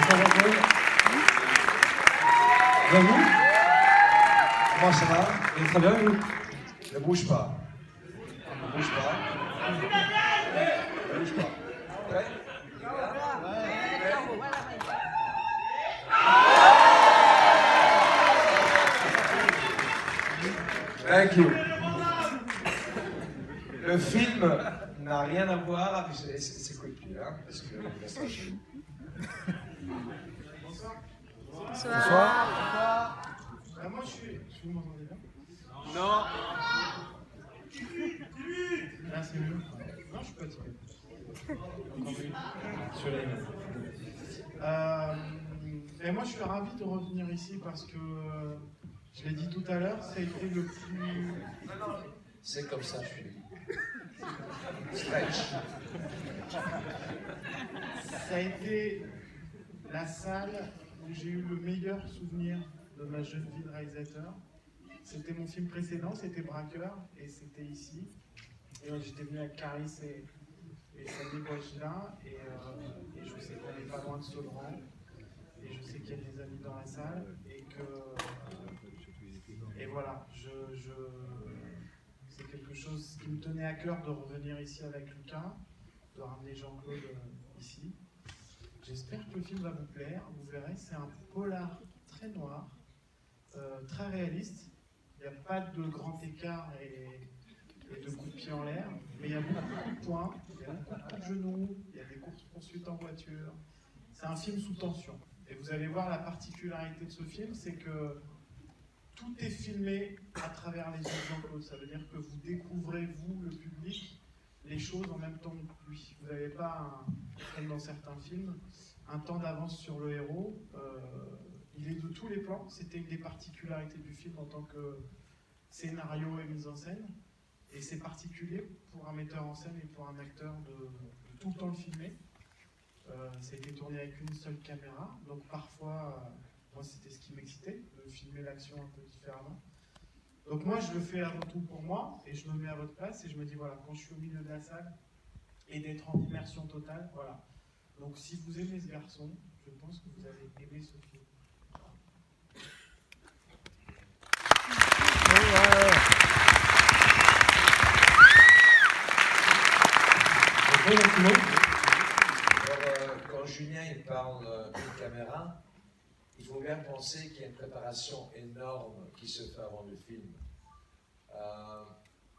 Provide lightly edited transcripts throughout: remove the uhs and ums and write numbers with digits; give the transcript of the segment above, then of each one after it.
Ça va bien? Bien vous? Comment ça va? Et très bien, vous? Ne bouge pas. Ne bouge pas. Ne bouge pas. Prêt? Thank you. Le film n'a rien à voir avec... C'est creepy, hein? Parce que... Bonsoir. Bonsoir. Moi, je suis... Vous m'entendez bien? Non. Là, c'est mieux. Non, je suis pas timide. Sur les mains. Et moi, je suis ravi de revenir ici parce que, je l'ai dit tout à l'heure, ça a été le plus... C'est comme ça, je suis. Stretch. Ça a été la salle où j'ai eu le meilleur souvenir de ma jeune vie de réalisateur. C'était mon film précédent, c'était Braqueur, et c'était ici. Et j'étais venu avec Clarisse et Samy Boisgelin, et je sais qu'on n'est pas loin de Sodran, et je sais qu'il y a des amis dans la salle, et que... et voilà, c'est quelque chose qui me tenait à cœur de revenir ici avec Lucas, de ramener Jean-Claude ici. J'espère que le film va vous plaire, vous verrez, c'est un polar très noir, très réaliste. Il n'y a pas de grand écart et de coups de pied en l'air, mais il y a beaucoup de points, il y a beaucoup de coups de genoux, il y a des courses-poursuites en voiture. C'est un film sous tension. Et vous allez voir la particularité de ce film, c'est que tout est filmé à travers les yeux de Jean-Claude. Ça veut dire que vous découvrez, vous, le public, les choses en même temps que lui. Vous n'avez pas, comme dans certains films, un temps d'avance sur le héros. Il est de tous les plans. C'était une des particularités du film en tant que scénario et mise en scène. Et c'est particulier pour un metteur en scène et pour un acteur de tout le temps le filmer. Ça a été tourné avec une seule caméra. Donc parfois, moi c'était ce qui m'excitait, de filmer l'action un peu différemment. Donc moi je le fais avant tout pour moi, et je me mets à votre place, et je me dis voilà, quand je suis au milieu de la salle, et d'être en immersion totale, voilà. Donc si vous aimez ce garçon, je pense que vous allez aimer ce film. Alors, quand Julien il parle d'une caméra, il faut bien penser qu'il y a une préparation énorme qui se fait avant le film.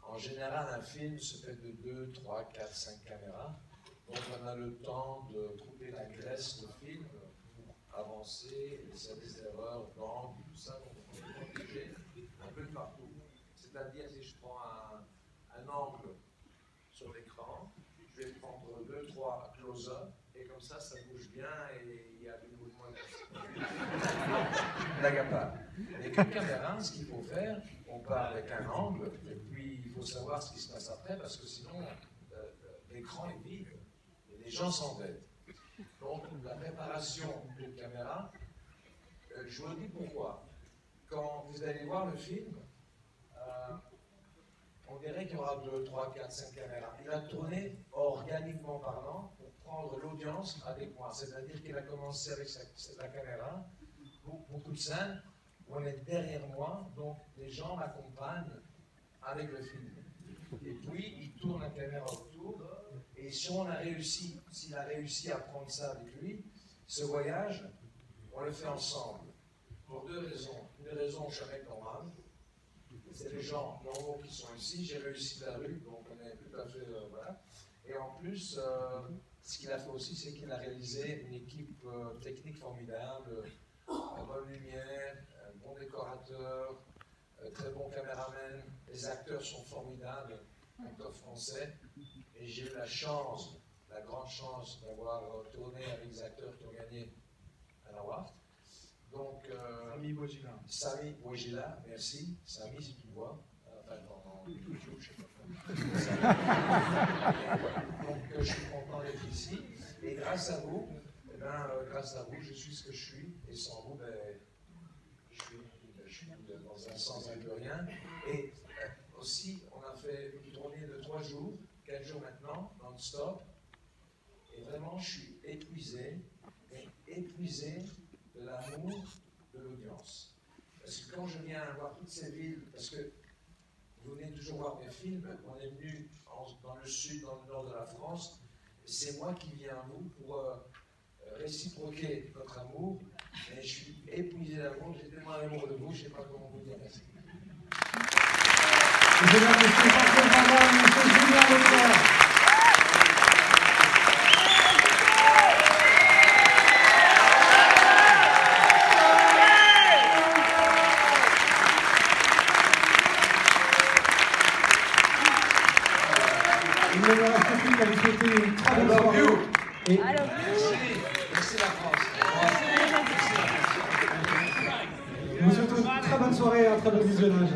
En général, un film se fait de 2, 3, 4, 5 caméras. Donc on a le temps de trouver la graisse du film pour avancer, les services d'erreur, d'angle, tout ça. Donc on est protégé un peu partout. C'est-à-dire, si je prends un angle sur l'écran, je vais prendre 2, 3 close-up, et comme ça bouge bien et il y a du mouvement. Blague à part. Avec une caméra, ce qu'il faut faire, on part avec un angle, et puis il faut savoir ce qui se passe après, parce que sinon, l'écran est vide, et les gens s'embêtent. Donc, la préparation d'une caméra, je vous dis pourquoi. Quand vous allez voir le film, on dirait qu'il y aura 2, 3, 4, 5 caméras. Il a tourné organiquement parlant pour prendre l'audience avec moi. C'est-à-dire qu'il a commencé avec la caméra, beaucoup de scènes, où on est derrière moi, donc les gens m'accompagnent avec le film. Et puis, il tourne la caméra autour, et si on a réussi, s'il a réussi à prendre ça avec lui, ce voyage, on le fait ensemble. Pour 2 raisons. Une raison, je suis un mec normal. C'est les gens normaux qui sont ici. J'ai réussi la rue, donc on est tout à fait... voilà. Et en plus, ce qu'il a fait aussi, c'est qu'il a réalisé une équipe technique formidable, bonne lumière, un bon décorateur, très bon caméraman. Les acteurs sont formidables, acteurs français. Et j'ai eu la chance, la grande chance d'avoir tourné avec des acteurs qui ont gagné à la WAFT. Donc, Samy Boisgelin. Samy Boisgelin, merci. Samy, si tu me vois. Enfin, dans YouTube, je ne sais pas. Donc, je suis content d'être ici. Et grâce à vous, je suis ce que je suis. Et sans vous, je suis dans un sens un peu rien. Et aussi, on a fait une tournée de 3 jours, 4 jours maintenant, non-stop. Et vraiment, je suis épuisé. Mais épuisé de l'amour de l'audience. Parce que quand je viens voir toutes ces villes, parce que vous venez toujours voir mes films, on est venu dans le sud, dans le nord de la France, c'est moi qui viens à vous pour réciproquer votre amour, et je suis épuisé d'amour, j'ai tellement d'amour de vous, je ne sais pas comment vous dire merci. Il ne me reste plus qu'à vous souhaiter une très bonne soirée. Et Merci la France. nous souhaitons une très bonne soirée et un très bon visionnage.